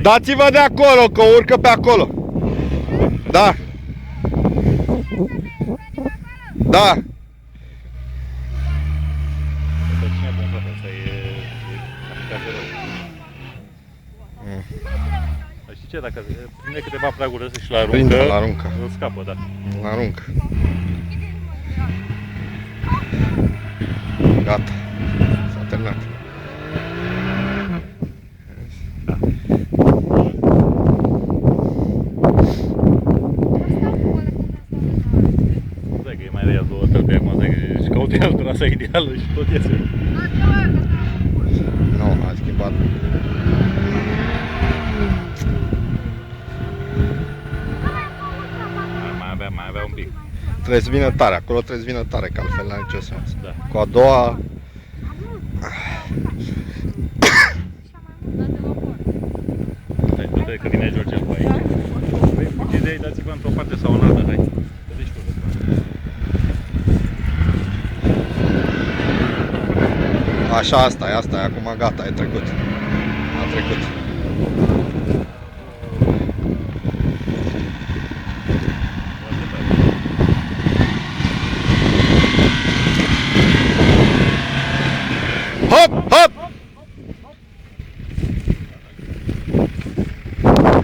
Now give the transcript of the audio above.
Dați-vă de acolo, că urcă pe acolo. Da. Da. Știi ce? Dacă prinde câteva praguri astea și la aruncă, Prinde, la aruncă. îl scapă, da. La aruncă. Gata. S-a terminat. Zic că e mai rea două tălpi acum, zic că și caută el trasa ideală și tot iese. Nu, a schimbat. Mai avea un pic. Trebuie să vină tare, acolo trebuie să vină tare, că altfel n-are nicio sens. Da. Cu a doua... Stai, du-te că vine George pe aici. Păi, puteți de-ai, dați-vă într-o parte sau în alta, hai. Vedeți tu. Așa, asta e, acum gata, e trecut. A trecut.